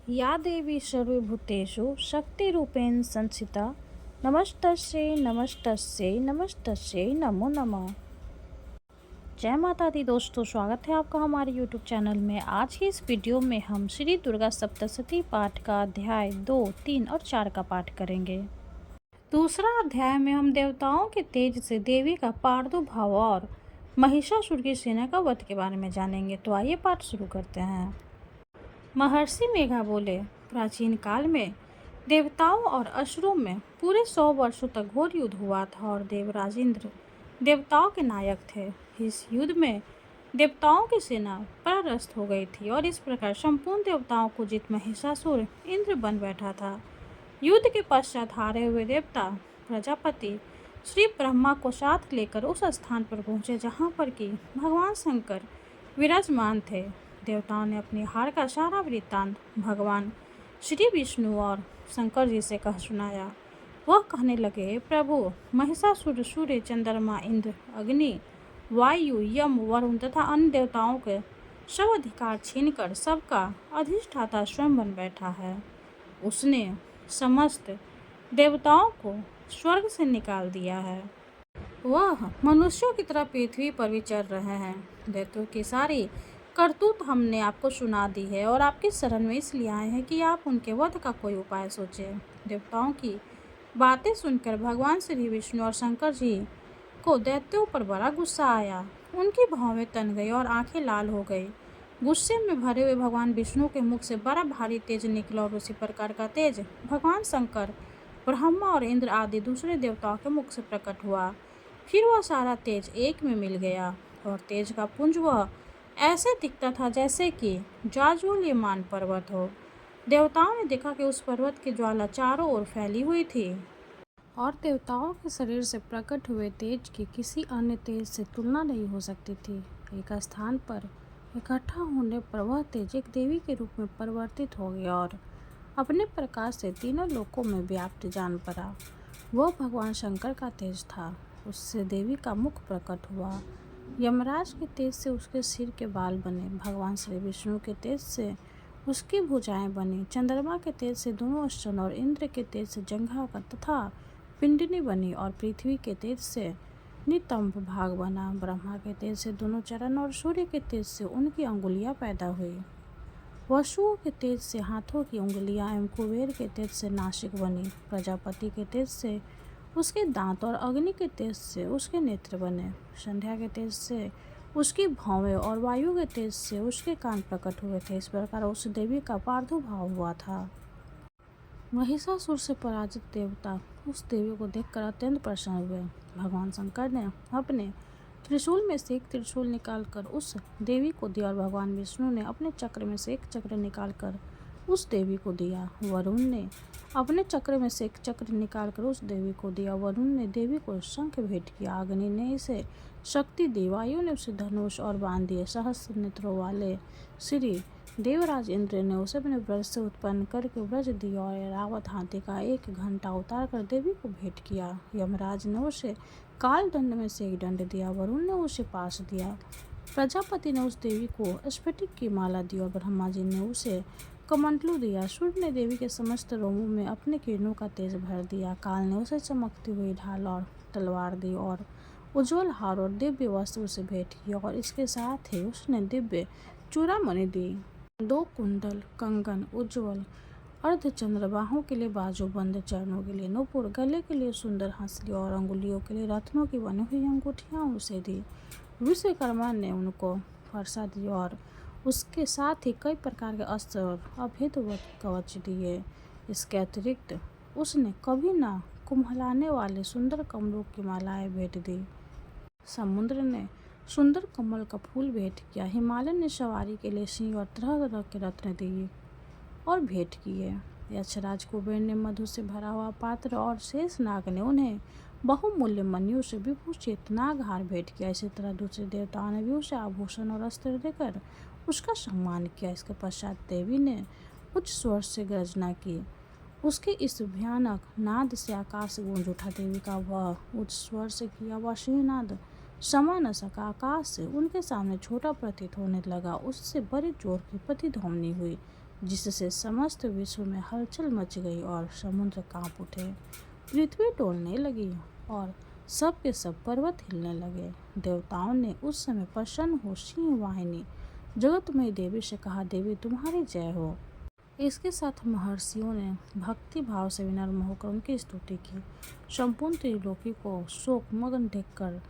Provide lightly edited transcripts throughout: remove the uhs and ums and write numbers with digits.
या देवी सर्वभूतेषु शक्तिरूपेण संस्थिता नमस्तस्यै नमस्तस्यै नमस्तस्यै नमो नमः। जय माता दी दोस्तों, स्वागत है आपका हमारे YouTube चैनल में। आज की इस वीडियो में हम श्री दुर्गा सप्तशती पाठ का अध्याय 2, 3 और 4 का पाठ करेंगे। दूसरा अध्याय में हम देवताओं के तेज से देवी का प्रादुर्भाव और महिषासुर की सेना का वध के बारे में जानेंगे। तो आइए पाठ शुरू करते हैं। महर्षि मेघा बोले, प्राचीन काल में देवताओं और असुरों में पूरे 100 वर्षों तक घोर युद्ध हुआ था और देवराज इंद्र देवताओं के नायक थे। इस युद्ध में देवताओं की सेना परास्त हो गई थी और इस प्रकार संपूर्ण देवताओं को जीत महिषासुर इंद्र बन बैठा था। युद्ध के पश्चात हारे हुए देवता प्रजापति श्री ब्रह्मा को साथ लेकर उस स्थान पर पहुंचे जहां पर कि भगवान शंकर विराजमान थे। देवताओं ने अपनी हार का सारा वृत्तांत भगवान श्री विष्णु और शंकर जी से कह सुनाया। वह कहने लगे, प्रभु, महिषासुर सूर्य, चंद्रमा, इंद्र, अग्नि, वायु, यम, वरुण तथा अन्य देवताओं के सब अधिकार छीनकर सबका अधिष्ठाता स्वयं बन बैठा है। उसने समस्त देवताओं को स्वर्ग से निकाल दिया है। वह मनुष्यों की तरह पृथ्वी पर विचर रहे हैं। दैत्यों की सारी करतूत हमने आपको सुना दी है और आपकी शरण में इसलिए आए हैं कि आप उनके वध का कोई उपाय सोचें। देवताओं की बातें सुनकर भगवान श्री विष्णु और शंकर जी को दैत्यों पर बड़ा गुस्सा आया। उनकी भौवें तन गई और आंखें लाल हो गई। गुस्से में भरे हुए भगवान विष्णु के मुख से बड़ा भारी तेज निकला और उसी प्रकार का तेज भगवान शंकर, ब्रह्मा और इंद्र आदि दूसरे देवताओं के मुख से प्रकट हुआ। फिर वह सारा तेज एक में मिल गया और तेज का पुंज वह ऐसे दिखता था जैसे कि जाज्वल्यमान पर्वत हो। देवताओं ने देखा कि उस पर्वत की ज्वाला चारों ओर फैली हुई थी और देवताओं के शरीर से प्रकट हुए तेज की किसी अन्य तेज से तुलना नहीं हो सकती थी। एक स्थान पर इकट्ठा होने पर वह तेज एक देवी के रूप में परिवर्तित हो गया और अपने प्रकाश से तीनों लोकों में व्याप्त जान पड़ा। वह भगवान शंकर का तेज था। उससे देवी का मुख प्रकट हुआ। यमराज के तेज से उसके सिर के बाल बने। भगवान श्री विष्णु के तेज से उसकी भुजाएं बनी। चंद्रमा के तेज से दोनों स्तन और इंद्र के तेज से जंघा तथा पिंडनी बनी और पृथ्वी के तेज से नितंब भाग बना। ब्रह्मा के तेज से दोनों चरण और सूर्य के तेज से उनकी अंगुलियां पैदा हुई। वसुओं के तेज से हाथों की उंगलियां एवं कुबेर के तेज से नासिक बनी। प्रजापति के तेज से उसके दांत और अग्नि के तेज से उसके नेत्र बने। संध्या के तेज से उसकी भौवें और वायु के तेज से उसके कान प्रकट हुए थे। इस प्रकार उस देवी का प्रादुर्भाव हुआ था। महिषासुर से पराजित देवता उस देवी को देखकर अत्यंत प्रसन्न हुए। भगवान शंकर ने अपने त्रिशूल में से एक त्रिशूल निकालकर उस देवी को दिया और भगवान विष्णु ने अपने चक्र में से एक चक्र निकालकर उस देवी को दिया। वरुण ने अपने चक्र में से एक चक्र निकालकर उस देवी को दिया। वरुण ने देवी को शंख भेंट किया। अग्नि ने इसे शक्ति दी। वायु ने उसे धनुष और बाण दिए। सहस्त्र नेत्रों वाले श्री देवराज इंद्र ने उसे अपने ब्रज से उत्पन्न करके ब्रज दिया और रावत हाथी का एक घंटा उतार कर देवी को भेंट किया। यमराज ने उसे काल दंड में से एक दंड दिया। वरुण ने उसे पाश दिया। प्रजापति ने उस देवी को स्फटिक की माला दी और ब्रह्मा जी ने उसे कमंडलू दिया। सूर्य ने देवी के समस्त रोमों में अपने किरणों का तेज भर दिया। काल ने उसे चमकती हुई ढाल और तलवार दी और उज्ज्वल हार और दिव्य वस्त्र उसे भेंट किया और इसके साथ ही उसने दिव्य चूड़ामणि दी। 2 कुंडल, कंगन, उज्ज्वल अर्धचंद्र, बाहों के लिए बाजूबंद, चरणों के लिए नूपुर, गले के लिए सुंदर हंसली और अंगुलियों के लिए रत्नों की बनी हुई अंगूठियां उसे दी। विश्वकर्मा ने उनको फरसा दी और उसके साथ ही कई प्रकार के अस्त्र और अभेद्य कवच दिए। इसके अतिरिक्त उसने कभी न कुम्हलाने वाले सुंदर कमलों की मालाएं भेंट दी। समुद्र ने सुंदर कमल का फूल भेंट किया। हिमालय ने सवारी के लिए सिंह और तरह तरह के रत्न दिए और भेंट किए। यक्षराज कुबेर ने मधु से भरा हुआ पात्र और शेषनाग ने उन्हें बहुमूल्य मणियों से विभूषित नागहार भेंट किया। इसी तरह दूसरे देवताओं ने भी उसे आभूषण और अस्त्र देकर उसका सम्मान किया। इसके पश्चात देवी ने उच्च स्वर से गर्जना की। उसके इस भयानक नाद से आकाश गूंज उठा। देवी का वह उच्च स्वर से किया हुआ सिंहनाद समा न सका। आकाश से उनके सामने छोटा प्रतीत होने लगा। उससे बड़े जोर की प्रतिध्वनि हुई जिससे समस्त विश्व में हलचल मच गई और समुद्र कांप उठे। पृथ्वी डोलने लगी और सब के सब पर्वत हिलने लगे। देवताओं ने उस समय प्रसन्न हो सिंह वाहिनी जगतमयी देवी से कहा, देवी तुम्हारी जय हो। इसके साथ महर्षियों ने भक्ति भाव से विनम्र होकर उनकी स्तुति की। संपूर्ण त्रिलोकी को शोक मग्न देखकर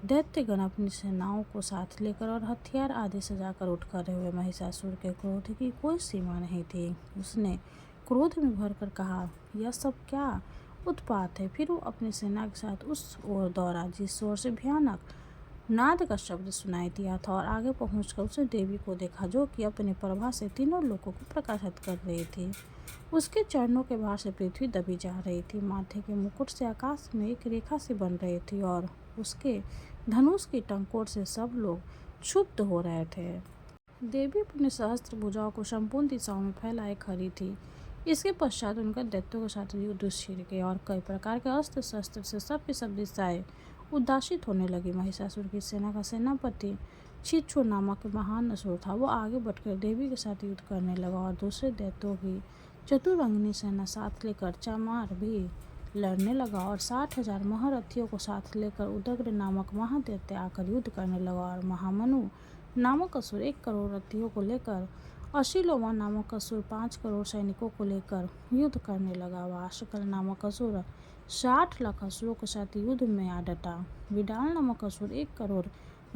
दैत्यगण अपनी सेनाओं को साथ लेकर और हथियार आदि सजाकर उठ खड़े हुए। महिषासुर के क्रोध की कोई सीमा नहीं थी। उसने क्रोध में भरकर कहा, यह सब क्या उत्पात है। फिर वो अपनी सेना के साथ उस ओर दौड़ा जिस ओर से भयानक नाद का शब्द सुनाई दिया था और आगे पहुंचकर उसने देवी को देखा जो कि अपनी प्रभा से तीनों लोगों को प्रकाशित कर रही थी। उसके चरणों के भार से पृथ्वी दबी जा रही थी। माथे के मुकुट से आकाश में एक रेखा सी बन रही थी और उसके धनुष की टंकोर से सब लोग क्षुब्ध हो रहे थे। देवी अपने सहस्त्र भुजाओं को संपूर्ण दिशाओं में फैलाए खड़ी थी। इसके पश्चात उनका दैत्यों के साथ युद्ध छिड़ गया और कई प्रकार के अस्त्र शस्त्र से सबकी सब दिशाएं उदासित होने लगी। महिषासुर की सेना का सेनापति छिछुर नामक महान असुर था। वो आगे बढ़कर देवी के साथ युद्ध करने लगा और दूसरे दैत्यों की चतुरंगिनी सेना साथ लेकर चामार भी लड़ने लगा और 60,000 महारथियों को साथ लेकर उदग्र नामक महादैत्य आकर युद्ध करने लगा और महामनु नामक असुर 1 करोड़ रथियों को लेकर, अशिलोमा नामक असुर 5 करोड़ सैनिकों को लेकर युद्ध करने लगा। वाशकल नामक असुर 60 लाख असुरों के साथ युद्ध में आ डटा। विडाल नामक असुर 1 करोड़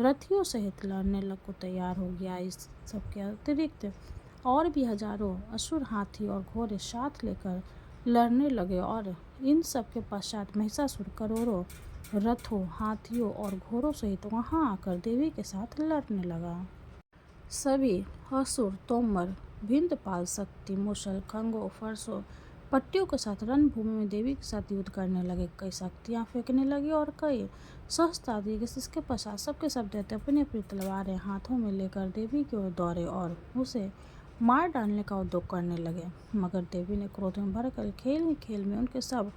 रथियों सहित लड़ने को तैयार हो गया। इस सबके अतिरिक्त और भी हजारों असुर हाथी और घोड़े साथ लेकर लड़ने लगे और इन सब के पश्चात महिषासुर करोड़ों रथों, हाथियों और घोड़ों सहित वहां आकर देवी के साथ लड़ने लगा। सभी असुर तोमर, भिंदपाल, शक्ति, मुसल, खंगो, फरसों, पट्टियों के साथ रणभूमि में देवी के साथ युद्ध करने लगे। कई शक्तियां फेंकने लगी और कई शस्त्र आदि। इसके पश्चात सबके सब दैत्य अपनी अपनी तलवारें हाथों में लेकर देवी की ओर दौड़े और उसे मार डालने का उद्योग करने लगे। मगर देवी ने क्रोध में भरकर खेल ही खेल में उनके सब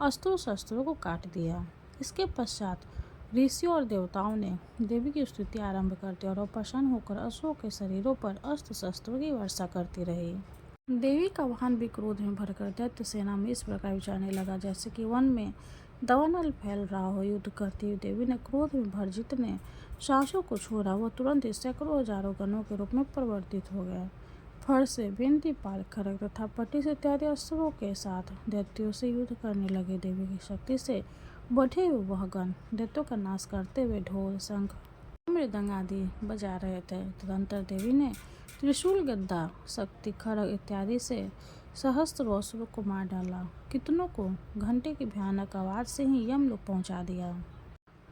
अस्त्रों शस्त्रों को काट दिया। इसके पश्चात ऋषियों और देवताओं ने देवी की स्तुति आरंभ कर दी और प्रसन्न होकर असुरों के शरीरों पर अस्त्र शस्त्रों की वर्षा करती रही। देवी का वाहन भी क्रोध में भरकर दैत्य सेना में इस प्रकार विचरने लगा जैसे कि वन में दावानल फैल रहा हो। युद्ध करती हुई देवी ने क्रोध में भर जितने सांसों को छोड़ा वह तुरंत ही सैकड़ों हजारों गणों के रूप में परिवर्तित हो गया। फर से भिंदीपाल, खड़ग तथा पट्टी से इत्यादि अस्त्रों के साथ दैत्यों से युद्ध करने लगे। देवी की शक्ति से बढ़े हुए वह गण दैत्यों का नाश करते हुए ढोल, शंख, मृदंग आदि बजा रहे थे। तदंतर देवी ने त्रिशूल, गदा, शक्ति, खड़ग इत्यादि से सहस्त्रों असुरों को मार डाला। कितनों को घंटे की भयानक आवाज से ही यमलोक पहुंचा दिया।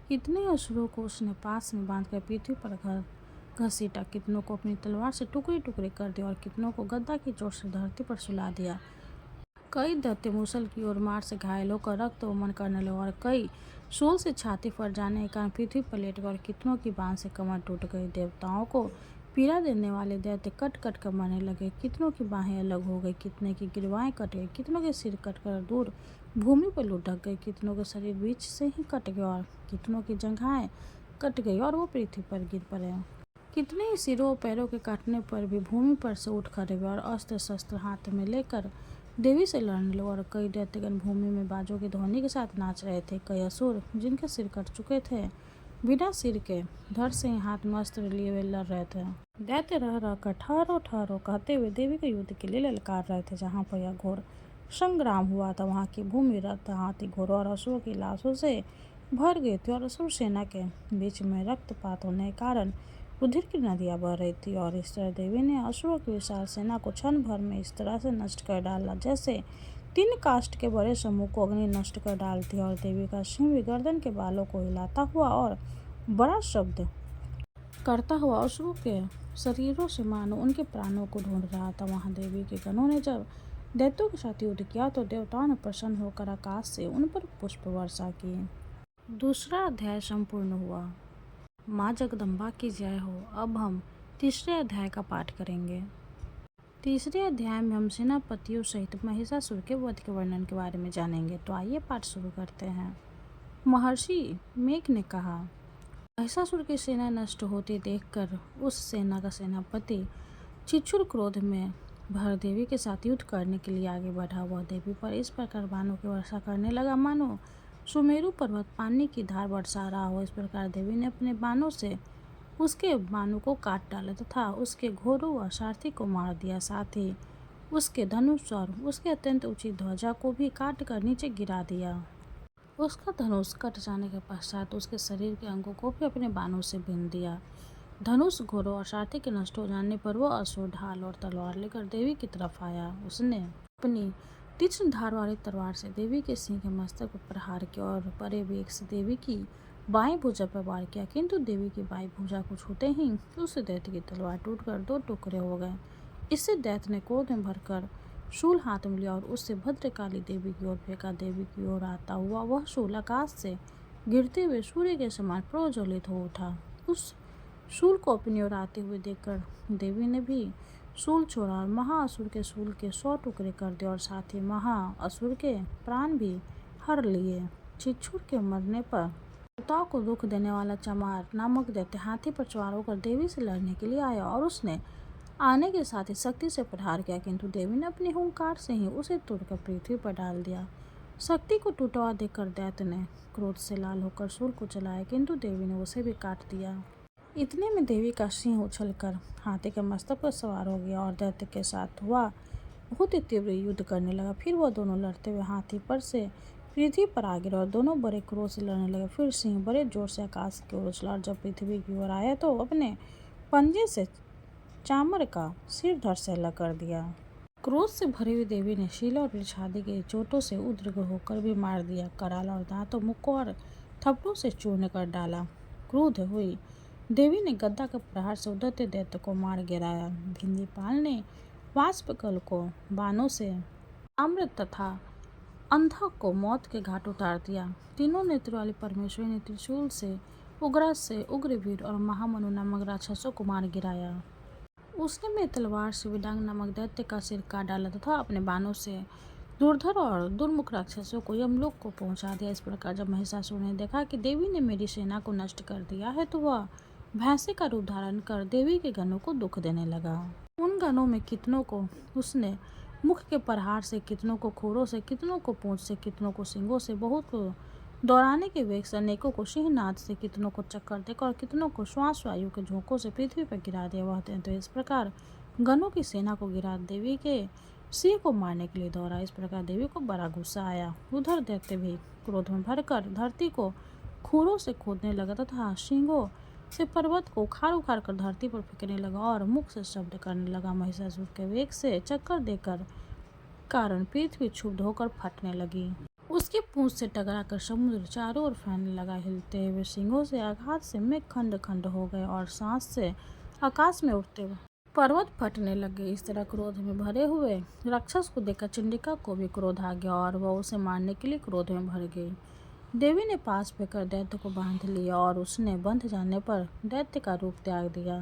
कितने असुरों को उसने पास में बांधकर पृथ्वी पर घसीटा। कितनों को अपनी तलवार से टुकड़े टुकड़े कर दिया और कितनों को गदा की चोट से धरती पर सुला दिया। कई दैत्य मूसल की ओर मार से घायल होकर रक्त वमन करने लगे और कई शूल से छाती फट जाने के कारण पृथ्वी पर लेट गए और कितनों की बांध से कमर टूट गई। देवताओं को पीड़ा देने वाले दैत्य कट कट कर मरने लगे। कितनों की बाहें अलग हो गई, कितने की गिरवाएं कट गई, कितनों के सिर कट कर दूर भूमि पर लुढ़क गए, कितनों के शरीर बीच से ही कट गए और कितनों की जंघाएं कट गई और वो पृथ्वी पर गिर पड़े। कितने ही सिरों पैरों के काटने पर भी भूमि पर से उठ खड़े हुए और अस्त्र शस्त्र हाथ में लेकर देवी से लड़ने लगे और कई दैत्यगण भूमि में बाजों की ध्वनि के साथ नाच रहे थे। कई असुर जिनके सिर कट चुके थे बिना सिर के धड़ से ही हाथ में अस्त्र लिए हुए लड़ रहे थे। दैत्य रह रहकर ठहरो ठहरो कहते हुए देवी के युद्ध के लिए ललकार रहे थे। जहाँ पर यह घोर संग्राम हुआ था वहाँ की भूमि रथ, हाथी, घोड़ों और असुरों की लाशों से भर गई थी और असुर सेना के बीच में रक्तपात होने के कारण रुधिर की नदियाँ बह रही थी। और इस तरह देवी ने असुरों की विशाल सेना को क्षण भर में इस तरह से नष्ट कर डाला जैसे 3 काष्ठ के बड़े समूह को अग्नि नष्ट कर डालती है। और देवी का सिंह भी गर्दन के बालों को हिलाता हुआ और बड़ा शब्द करता हुआ असुरों के शरीरों से मानो उनके प्राणों को ढूंढ रहा था। वहाँ देवी के गणों ने जब दैत्यों के साथ युद्ध किया तो देवताओं ने प्रसन्न होकर आकाश से उन पर पुष्प वर्षा की। दूसरा अध्याय संपूर्ण हुआ। माँ जगदम्बा की जय हो। अब हम तीसरे अध्याय का पाठ करेंगे। तीसरे अध्याय में हम सेनापतियों सहित महिषासुर के वध के वर्णन के बारे में जानेंगे। तो आइए पाठ शुरू करते हैं। महर्षि मेघ ने कहा, महिषासुर की सेना नष्ट होती देखकर उस सेना का सेनापति छिछुर क्रोध में भर देवी के साथ युद्ध करने के लिए आगे बढ़ा। वह देवी पर इस प्रकार बाणों की वर्षा करने लगा मानो सुमेरु पर्वत पानी की धार बरसा रहा हो। इस प्रकार देवी ने अपने बाणों से उसके बाणों को काट डाला तथा उसके घोड़ों व सारथी को मार दिया। साथ ही उसके धनुष और उसके अत्यंत ऊंची ध्वजा को भी काट कर नीचे गिरा दिया। उसका धनुष कट जाने के पश्चात उसके शरीर के अंगों को भी अपने बाणों से बीन दिया। धनुष, घोड़ों और सारथी के नष्ट हो जाने पर वह असुर ढाल और तलवार लेकर देवी की तरफ आया। उसने अपनी तीक्ष्ण धार वाली तलवार से देवी के सिंह के मस्तक पर प्रहार किया और बड़े वेग से देवी की बाएं भुजा पर वार किया, किंतु देवी की बाएं भुजा को छूते ही उस दैत्य की तलवार टूटकर दो टुकड़े हो गए। इससे दैत्य ने क्रोध में भरकर शूल हाथ में लिया और उससे भद्रकाली देवी की ओर फेंका। देवी की ओर आता हुआ वह शूल आकाश से गिरते हुए सूर्य के समान प्रज्वलित हो उठा। उस शूल को अपनी ओर आते हुए देखकर देवी ने भी शूल छोड़ा और महाअसुर के शूल के 100 टुकड़े कर दिए और साथ ही महाअसुर के प्राण भी हर लिए। चिच्छुर के मरने पर देवताओं को दुख देने वाला चमार नामक दैत्य हाथी पर सवार होकर देवी से लड़ने के लिए आया और उसने आने के साथ ही शक्ति से प्रहार किया, किंतु देवी ने अपने हुंकार से ही उसे तोड़कर पृथ्वी पर डाल दिया। शक्ति को टूटा हुआ देखकर दैत्य ने क्रोध से लाल होकर शूल को चलाया, किंतु देवी ने उसे भी काट दिया। इतने में देवी का सिंह उछलकर हाथी के मस्तक पर सवार हो गया और दैत्य के साथ वह बहुत ही तीव्र युद्ध करने लगा। फिर वह दोनों लड़ते हुए हाथी पर से पृथ्वी पर आ गिरे और दोनों बड़े क्रोध से लड़ने लगे। फिर सिंह बड़े जोर से आकाश की ओर उछला और जब पृथ्वी की ओर आया तो अपने पंजे से चामर का सिर धड़ कर दिया। क्रोध से भरी हुई देवी ने शीला और वृषादि के चोटों से उद्ग्र होकर भी मार दिया। कराल और दांतों, मुक्कों और थप्पड़ों से चूर्ण कर डाला। क्रोध हुई देवी ने गदा के प्रहार से उदयते दैत्य को मार गिराया। भिंदीपाल ने वाष्पकल को बाणों से अमृत तथा अंधक को मौत के घाट उतार दिया। तीनों नेत्र वाली परमेश्वरी ने त्रिशूल से उग्रास से उग्रवीर और महामनु नामक राक्षसों को मार गिराया। उसने अपनी तलवार से विडांग नामक दैत्य का सिर काट डाला तथा अपने बाणों से दुर्धर और दुर्मुख राक्षसों को यमलोक को पहुंचा दिया। इस प्रकार जब महिषासुर ने देखा कि देवी ने मेरी सेना को नष्ट कर दिया है तो वह भैंसे का रूप धारण कर देवी के गणों को दुख देने लगा। उन गणों में कितनों को उसने मुख के प्रहार से, कितनों को खोरों से, कितनों को पूंछ से, कितनों को सींगों से, बहुत को दौड़ाने के वेग से, अनेकों को सिंहनाद से, कितनों को चक्कर देकर और कितनों को श्वास वायु के झोंकों से पृथ्वी पर गिरा दिया। वह तो इस प्रकार गणों की सेना को गिरा देवी के सिंह को मारने के लिए दौड़ा। इस प्रकार देवी को बड़ा गुस्सा आया। उधर दैत्य भी क्रोध में भरकर धरती को खूरों से खोदने लगा तथा सिंहों से पर्वत को उखाड़ कर धरती पर फेंकने लगा और मुख से शब्द करने लगा। महिषासुर के वेग से चक्कर देकर कारण पृथ्वी क्षुब्ध होकर फटने लगी। उसकी पूंछ से टकराकर समुद्र चारों ओर फैलने लगा। हिलते हुए सिंहों से आघात से मेघ खंड खंड हो गए और सांस से आकाश में उठते हुए पर्वत फटने लगे। इस तरह क्रोध में भरे हुए राक्षस को देखकर चंडिका को भी क्रोध आ गया और वह उसे मारने के लिए क्रोध में भर गई। देवी ने पास फेंकर दैत्य को बांध लिया और उसने बंध जाने पर दैत्य का रूप त्याग दिया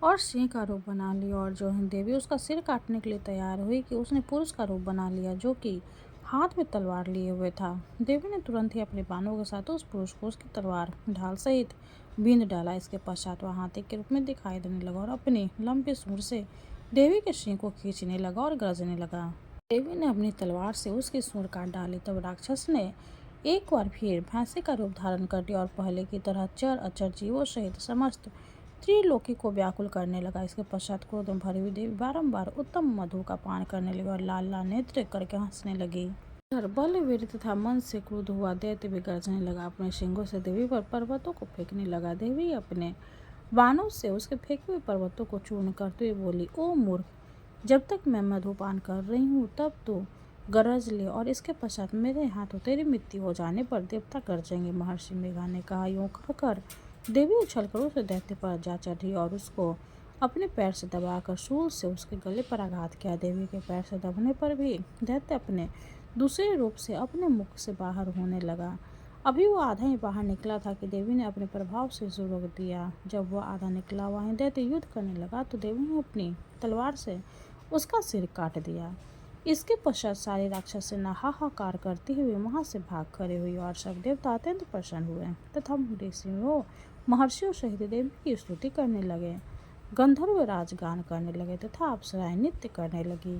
और सिंह का रूप बना लिया। और जो ही देवी उसका सिर काटने के लिए तैयार हुई कि उसने पुरुष का रूप बना लिया जो कि हाथ में तलवार लिए हुए था। देवी ने तुरंत ही अपने बाणों के साथ उस पुरुष को उसकी तलवार ढाल सहित बींध डाला। इसके पश्चात वह हाथी के रूप में दिखाई देने लगा और अपनी लंबी सूंड से देवी के सिंह को खींचने लगा और गरजने लगा। देवी ने अपनी तलवार से उसकी सूंड काट डाली। तब राक्षस ने एक बार फिर भैंसे का रूप धारण कर दिया और पहले की तरह चर अचर जीवों सहित समस्त त्रिलोकी को व्याकुल करने लगा। इसके पश्चात क्रोध में भरी हुई देवी बारंबार उत्तम मधु का पान करने लगी और लाल लाल नेत्र करके हंसने लगी। बल वीर तथा मन से क्रोध हुआ दैत्य भी गरजने लगा। अपने सिंगों से देवी पर पर्वतों को फेंकने लगा। देवी अपने बाणों से उसके फेंके हुए पर्वतों को चूर्ण करते हुए बोली, ओ मूर्ख, जब तक मैं मधुपान कर रही हूँ तब तो गरज ले और इसके पश्चात मेरे हाथों तेरी मृत्यु हो जाने पर देवता गरजेंगे। महर्षि मेघा ने कहा। यूं कहकर देवी उछलकर उस दैत्य पर जा चढ़ी और उसको अपने पैर से दबाकर शूल से उसके गले पर आघात किया। देवी के पैर से दबने पर भी दैत्य अपने दूसरे रूप से अपने मुख से बाहर होने लगा। अभी वो आधा ही बाहर निकला था कि देवी ने अपने प्रभाव से उसे रोक दिया। जब वह आधा निकला वहीं दैत्य युद्ध करने लगा तो देवी ने अपनी तलवार से उसका सिर काट दिया। इसके पश्चात सारे राक्षस सेना हाहाकार करते हुए वहां से भाग खड़े हुई और सब देवता अत्यंत प्रसन्न हुए तथा ऋषियों महर्षियों सहित देवी की स्तुति करने लगे। गंधर्व राजगान करने लगे तथा अप्सराएं नृत्य करने लगी।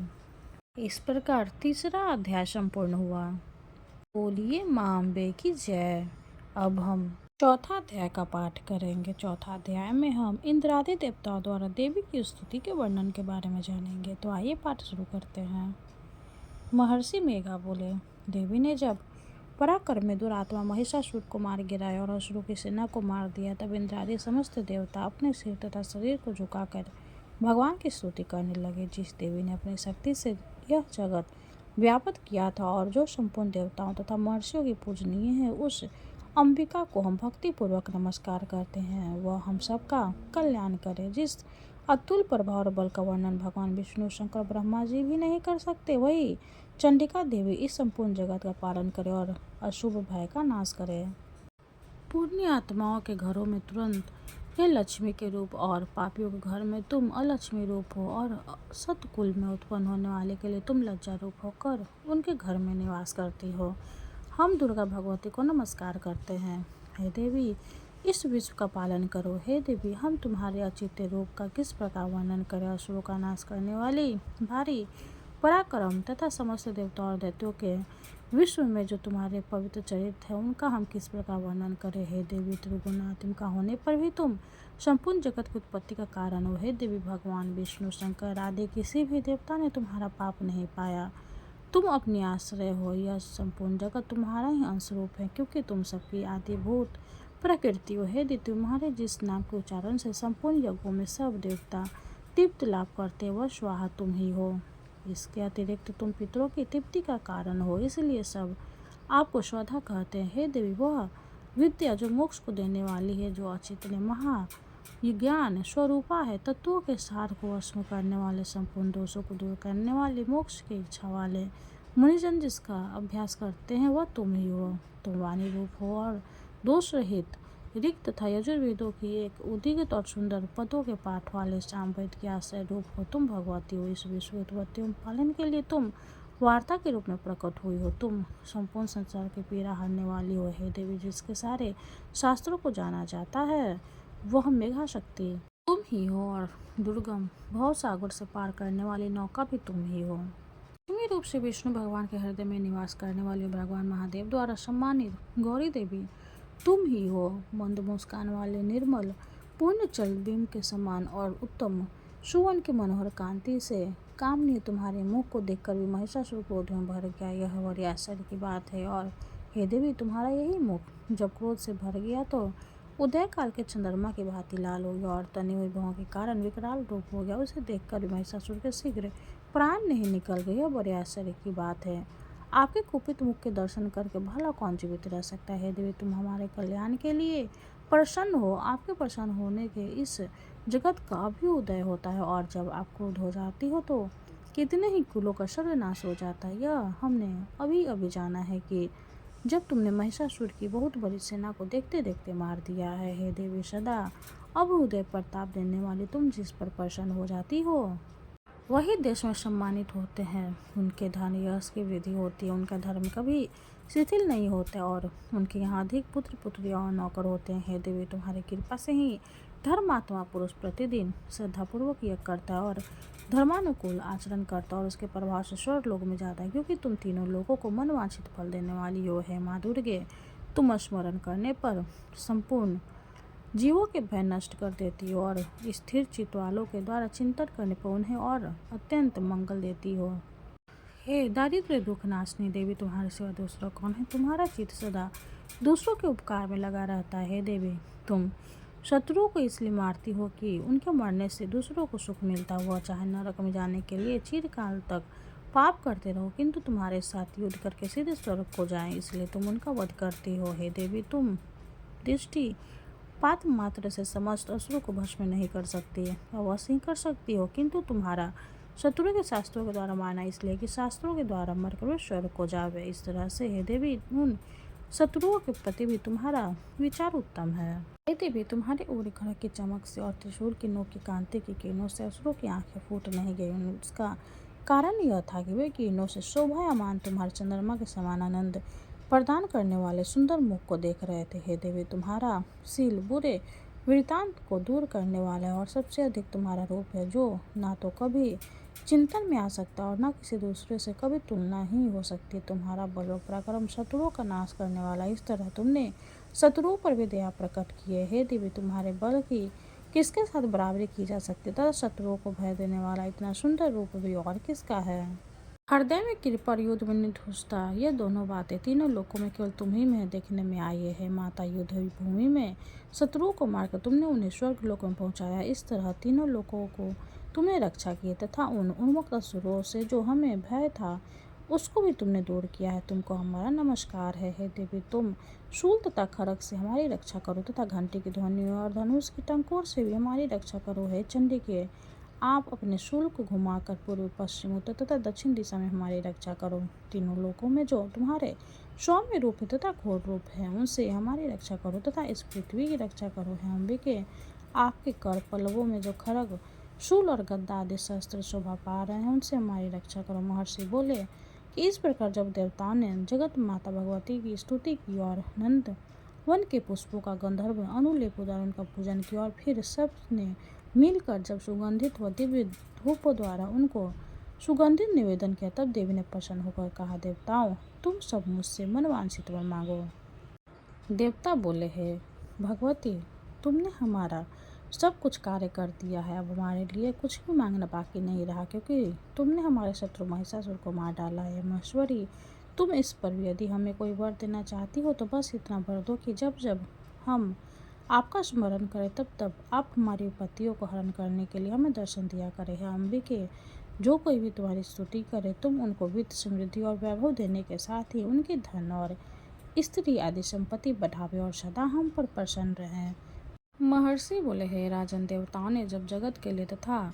इस प्रकार तीसरा अध्याय संपूर्ण हुआ। बोलिए मां अम्बे की जय। अब हम चौथा अध्याय का पाठ करेंगे। चौथा अध्याय में हम इंद्रादि देवताओं द्वारा देवी की स्तुति के वर्णन के बारे में जानेंगे। तो आइए पाठ शुरू करते हैं। महर्षि मेघा बोले, देवी ने जब पराक्रम में दुरात्मा महिषासुर को मार गिराया और असुरों की सेना को मार दिया, तब इंद्रादि समस्त देवता अपने सिर तथा शरीर को झुकाकर भगवान की स्तुति करने लगे। जिस देवी ने अपनी शक्ति से यह जगत व्याप्त किया था और जो संपूर्ण देवताओं तथा महर्षियों की पूजनीय है, उस अंबिका को हम भक्ति पूर्वक नमस्कार करते हैं। वह हम सबका कल्याण करे। जिस अतुल प्रभाव और बल का वर्णन भगवान विष्णु, शंकर, ब्रह्मा जी भी नहीं कर सकते, वही चंडिका देवी इस संपूर्ण जगत का पालन करे और अशुभ भय का नाश करे। पुण्य आत्माओं के घरों में तुरंत हे लक्ष्मी के रूप और पापियों के घर में तुम अलक्ष्मी रूप हो और सतकुल में उत्पन्न होने वाले के लिए तुम लज्जा रूप होकर उनके घर में निवास करती हो। हम दुर्गा भगवती को नमस्कार करते हैं। हे देवी, इस विश्व का पालन करो। हे देवी, हम तुम्हारे अचित्य रूप का किस प्रकार वर्णन करें। असुरों का नाश करने वाली भारी पराक्रम तथा समस्त देवताओं और दैत्यों के विश्व में जो तुम्हारे पवित्र चरित्र है, उनका हम किस प्रकार वर्णन करें। हे देवी, त्रिगुणात्मिका होने पर भी तुम संपूर्ण जगत की उत्पत्ति का कारण हो। हे देवी, भगवान विष्णु, शंकर आदि किसी भी देवता ने तुम्हारा पाप नहीं पाया। तुम अपनी आश्रय हो। यह संपूर्ण जगत तुम्हारा ही अंशरूप है, क्योंकि तुम सबकी आदिभूत प्रकृति हो। हे देवी, तुम्हारे जिस नाम के उच्चारण से संपूर्ण यज्ञों में सब देवता तृप्ति लाभ करते, वह स्वाहा तुम ही हो। इसके अतिरिक्त तुम पितरों की तृप्ति का कारण हो, इसलिए सब आपको स्वधा कहते हैं। हे देवी, वह विद्या जो मोक्ष को देने वाली है, जो अचिंत्य महा ज्ञान स्वरूपा है, तत्वों के सार को वश करने वाले, संपूर्ण दोषों को दूर करने वाले, मोक्ष की इच्छा वाले मुनिजन जिसका अभ्यास करते हैं, वह तुम ही हो। तुम वाणी रूप हो और दोष रहित ऋक् तथा यजुर्वेदों की एक उदित और सुंदर पदों के पाठ वाले सामवेद के आश्रय रूप हो। तुम भगवती हो। इस विश्व उत्पत्ति एवं पालन के लिए तुम वार्ता के रूप में प्रकट हुई हो। तुम संपूर्ण संसार की पीड़ा हरने वाली हो। हे देवी, जिसके सारे शास्त्रों को जाना जाता है, वह मेघा शक्ति तुम ही हो और दुर्गम भव सागर से पार करने वाली नौका भी तुम ही हो। लक्ष्मी रूप से विष्णु भगवान के हृदय में निवास करने वाली भगवान महादेव द्वारा सम्मानित गौरी देवी तुम ही हो। मंद मुस्कान वाले निर्मल पूर्ण चल बिंब के समान और उत्तम सुवन की मनोहर कांति से कामनीय तुम्हारे मुख को देखकर भी महिषासुर क्रोध में भर गया। यह बड़ी आश्चर्य की बात है। और हे देवी, तुम्हारा यही मुख जब क्रोध से भर गया तो उदय काल के चंद्रमा की भांति लाल हो गया और तनी हुई भौं के कारण विकराल रूप हो गया। उसे देखकर महिषासुर के शीघ्र प्राण नहीं निकल गए। यह बड़े आश्चर्य की बात है। आपके कुपित मुख के दर्शन करके भला कौन जीवित रह सकता है। देवी, तुम हमारे कल्याण के लिए प्रसन्न हो। आपके प्रसन्न होने के इस जगत का भी उदय होता है और जब आप क्रोध हो जाती हो तो कितने ही कुलों का सर्वनाश हो जाता है। यह हमने अभी अभी जाना है कि जब तुमने महिषासुर की बहुत बड़ी सेना को देखते देखते मार दिया है। हे देवी, सदा अब उदय प्रताप देने वाली तुम जिस पर प्रसन्न हो जाती हो, वही देश में सम्मानित होते हैं। उनके धन यश की वृद्धि होती है। उनका धर्म कभी शिथिल नहीं होता और उनके यहाँ अधिक पुत्र पुत्रियां और नौकर होते हैं। हे देवी, तुम्हारी कृपा से ही धर्मात्मा पुरुष प्रतिदिन श्रद्धापूर्वक यज्ञ करता है और धर्मानुकूल आचरण करता है और उसके प्रभाव से स्वर्ग लोक में जाता है, क्योंकि तुम तीनों लोगों को मनवांछित फल देने वाली हो। है माँ दुर्गे, तुम स्मरण करने पर संपूर्ण जीवों के भय नष्ट कर देती हो और स्थिर चित्त वालों के द्वारा चिंतन करने पर उन्हें और अत्यंत मंगल देती हो। हे दारिद्र्य दुख नाशनी देवी, तुम्हारे सिवा दूसरा कौन है। तुम्हारा चित्त सदा दूसरों के उपकार में लगा रहता है। हे देवी, तुम शत्रुओं को इसलिए मारती हो कि उनके मरने से दूसरों को सुख मिलता हुआ, चाहे नरक में जाने के लिए चिरकाल तक पाप करते रहो, किंतु तुम्हारे साथ युद्ध करके सीधे स्वर्ग को जाएं, इसलिए तुम उनका वध करती हो। हे देवी, तुम दृष्टि पात मात्र से समस्त असुरों को भस्म नहीं कर सकती है। अवश्य ही कर सकती हो, किंतु तुम्हारा शत्रुओं के शास्त्रों के द्वारा माना इसलिए कि शास्त्रों के द्वारा मरकर स्वर्ग को जावे। इस तरह से हे देवी, उन शत्रुओं के प्रति भी तुम्हारा विचार उत्तम है। हे देवी, तुम्हारे उग्र खड़ग की चमक से और त्रिशूल की नोक की कांति की किरणों से असुरों की आंखें फूट नहीं गई। उसका कारण यह था कि वे किरणों से शोभायमान तुम्हारे चंद्रमा के समान आनंद प्रदान करने वाले सुंदर मुख को देख रहे थे। हे देवी, तुम्हारा शील बुरे वृतांत को दूर करने वाला और सबसे अधिक तुम्हारा रूप है, जो ना तो कभी चिंतन में आ सकता और ना किसी दूसरे से कभी तुलना ही हो सकती। तुम्हारा बल और पराक्रम शत्रुओं का नाश करने वाला, इस तरह तुमने शत्रुओं पर भी दया प्रकट की है। हे देवी, तुम्हारे बल की किसके साथ बराबरी की जा सकती तथा शत्रुओं को भय देने वाला इतना सुंदर रूप भी और किसका है। हृदय में कृपा और युद्ध में निठुरता, ये दोनों बातें तीनों लोकों में केवल तुम्ही में देखने में आई है। माता, युद्ध भूमि में शत्रुओं को मारकर तुमने उन्हें स्वर्ग लोक में पहुंचाया। इस तरह तीनों लोकों को तुमने रक्षा की तथा उन उन्मत्त असुरों से जो हमें भय था उसको भी तुमने दूर किया है। तुमको हमारा नमस्कार है। हे देवी, तुम शूल तथा खड़ग से हमारी रक्षा करो तथा घंटी की ध्वनि और धनुष की टंकोर से भी हमारी रक्षा करो। हे चंडी के, आप अपने शूल को घुमाकर पूर्व पश्चिम उत्तर तथा दक्षिण दिशा में हमारी रक्षा करो। तीनों लोकों में जो तुम्हारे सौम्य रूप तथा घोर रूप है उनसे हमारी रक्षा करो तथा इस पृथ्वी की रक्षा करो। हे अंबिके, आपके कर पल्लवों में जो खड़ग शूल और गद्दा आदि शस्त्र शोभा पा रहे हैं उनसे हमारी रक्षा करो। महर्षि बोले कि इस प्रकार जब देवताओं ने जगत माता भगवती की स्तुति की और नंद वन के पुष्पों का गंधर्व अनुलेप द्वारा उनका पूजन किया और फिर सब ने मिलकर जब सुगंधित व दिव्य धूपों द्वारा उनको सुगंधित निवेदन किया, तब देवी ने प्रसन्न होकर कहा, देवताओं, तुम सब मुझसे मनवांछित वर मांगो। देवता बोले, हे भगवती, तुमने हमारा सब कुछ कार्य कर दिया है। अब हमारे लिए कुछ भी मांगना बाकी नहीं रहा, क्योंकि तुमने हमारे शत्रु महिषासुर को मार डाला है। महेश्वरी, तुम इस पर भी यदि हमें कोई वर देना चाहती हो तो बस इतना वर दो कि जब जब हम आपका स्मरण करें तब तब आप हमारी विपत्तियों को हरण करने के लिए हमें दर्शन दिया करें। हे अंबिके, जो कोई भी तुम्हारी स्तुति करे तुम उनको वित्त, समृद्धि और वैभव देने के साथ ही उनकी धन और स्त्री आदि संपत्ति बढ़ावे और सदा हम पर प्रसन्न रहे। महर्षि बोले, हे राजन, देवताओं ने जब जगत के लिए तथा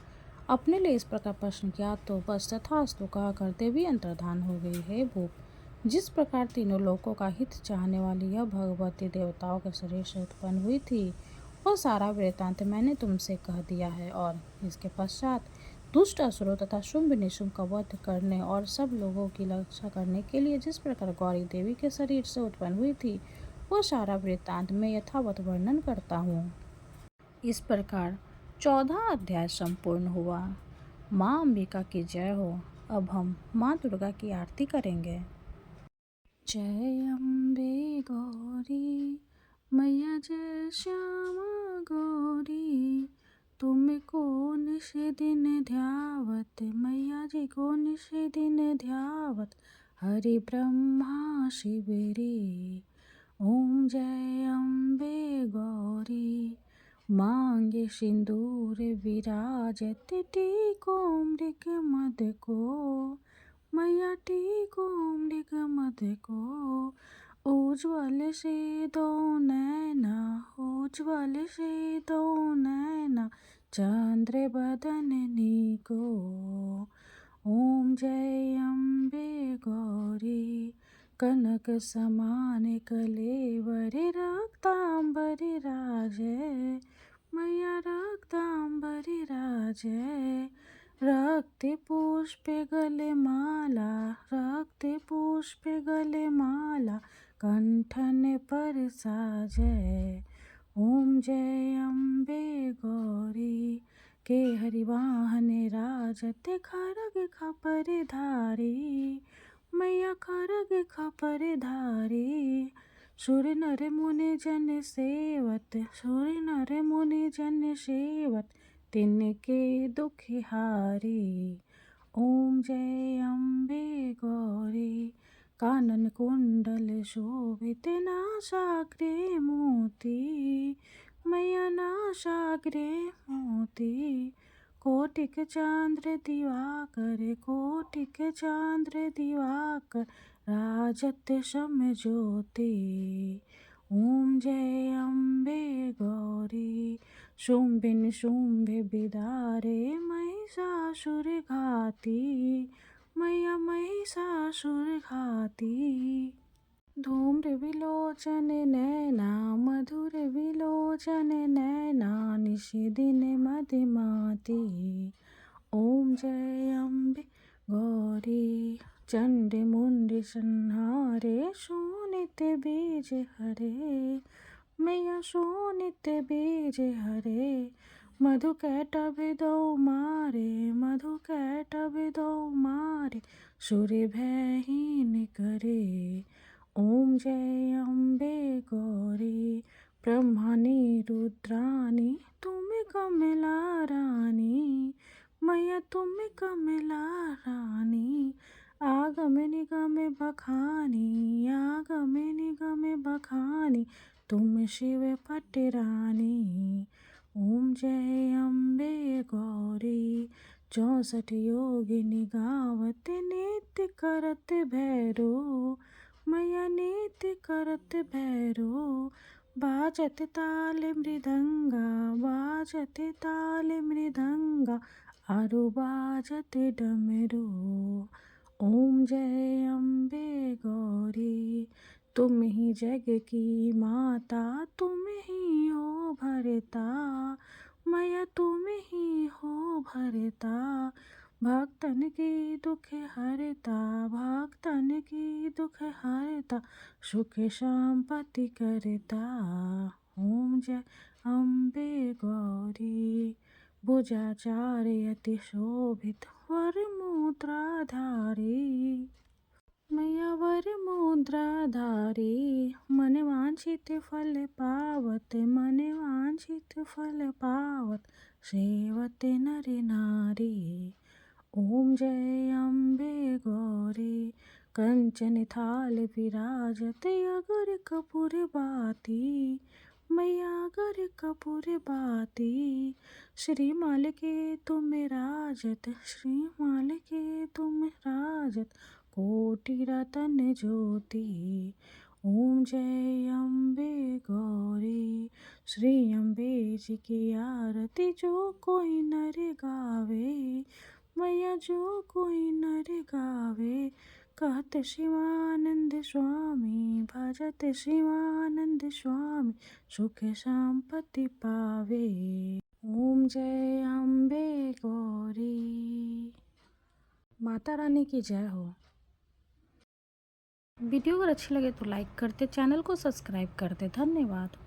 अपने लिए इस प्रकार प्रश्न किया तो बस तथास्तु कहकर देवी अंतर्धान हो गई। हे भूप, जिस प्रकार तीनों लोकों का हित चाहने वाली यह भगवती देवताओं के शरीर से उत्पन्न हुई थी वह सारा वृत्तांत मैंने तुमसे कह दिया है। और इसके पश्चात दुष्ट असुरों तथा शुंभ निशुंभ का वध करने और सब लोगों की रक्षा करने के लिए जिस प्रकार गौरी देवी के शरीर से उत्पन्न हुई थी वह सारा वृत्तांत में यथावत वर्णन करता हूँ। इस प्रकार 14 अध्याय संपूर्ण हुआ। माँ अंबिका की जय हो। अब हम माँ दुर्गा की आरती करेंगे। जय अम्बे गौरी मैया, जय श्यामा गौरी, तुमको निश दिन ध्यावत मैया जी को निश दिन ध्यावत, हरि ब्रह्मा शिवरी। ओम जय अम्बे गौरी, मांगे सिंदूर विराजत, टीको मृग मद को मैया, टीको मृग मद को, उज्ज्वल से दो नैना, उज्ज्वल से दो नैना, चंद्र बदन को। ओम जय अम्बे गौरी, कनक समान कलेवर, रक्तांबर राजय मैया, रक्तांबर राजय, रक्त पुष्प गले माला, रक्त पुष्प गले माला, कंठन पर साजय। ओम जय अम्बे गौरी, के हरिवाहन राजत, खरग खपर धारी मैया, खरग खपर धारी, सुर नर मुनि जन सेवत, सुर नर मुनि जन सेवत, तिनके दुख हारी। ओम जय अम्बे गौरी, कानन कुंडल शोभित, नासाग्रे मोती मैया, नासाग्रे मोती, कोटिक चांद्र दिवाकर, कोटिक चांद्र दिवाकर, राजत सम ज्योति। ओम जय अम्बे गौरी, शुंभ निशुंभ बिदारे महिषासुर घाती मैया, महिषासुर घाती, धूम्र विलोचन नैना, मधुर विलोचन नैना, निश दिन मदिमाती। ओम जय अम्बे गौरी, चंड मुंड संहारे, शूनित बीज हरे, मैया शोणित बीज हरे, मधु कैटभ दो मारे, मधु कैटभ दो मारे, सूर्य भयहीन करे। ओम जय अम्बे गौरी, ब्रह्मणि रुद्राणी, तुम कमला रानी, मैया तुम कमला रानी। आगम निगम बखानी, आगम निगम बखानी, तुम शिव पटरानी। ओम जय अम्बे गौरी, 64 योगिनी गावत, नित्य करत भैरो, मैया नित्य करत भैरो। बाजत ताल मृदंगा, बाजत ताल मृदंगा, आरु बाजत डमरू। ओम जय अम्बे गौरी, तुम ही जग की माता, तुम ही हो भरता, मैया तुम ही हो भरता। भक्तन की दुख हरता, भक्तन की दुख हरता, सुख शांति करता। ओम जय अम्बे गौरी, भुजाचार्य अति शोभित, वर मुद्राधारी, मैया वर मुद्राधारी। मन वांछित फल पावत, मन वांछित फल पावत, सेवत नर नारी। ओम जय अम्बे गौरी, कंचन थाल विराजत, अगर कपूर बाती, मैया अगर कपूर बाती। श्रीमाल के तुम राजत, श्रीमाल के तुम राजत, कोटि रतन ज्योति। ओम जय अम्बे गौरी, श्री अम्बे जी की आरती जो कोई नर गावे, मैया जो कोई नर गावे। कहत शिवानंद स्वामी, भजत शिवानंद स्वामी, सुख संपत्ति पावे। ओम जय अम्बे गौरी। माता रानी की जय हो। वीडियो अगर अच्छी लगे तो लाइक करते, चैनल को सब्सक्राइब करते। धन्यवाद।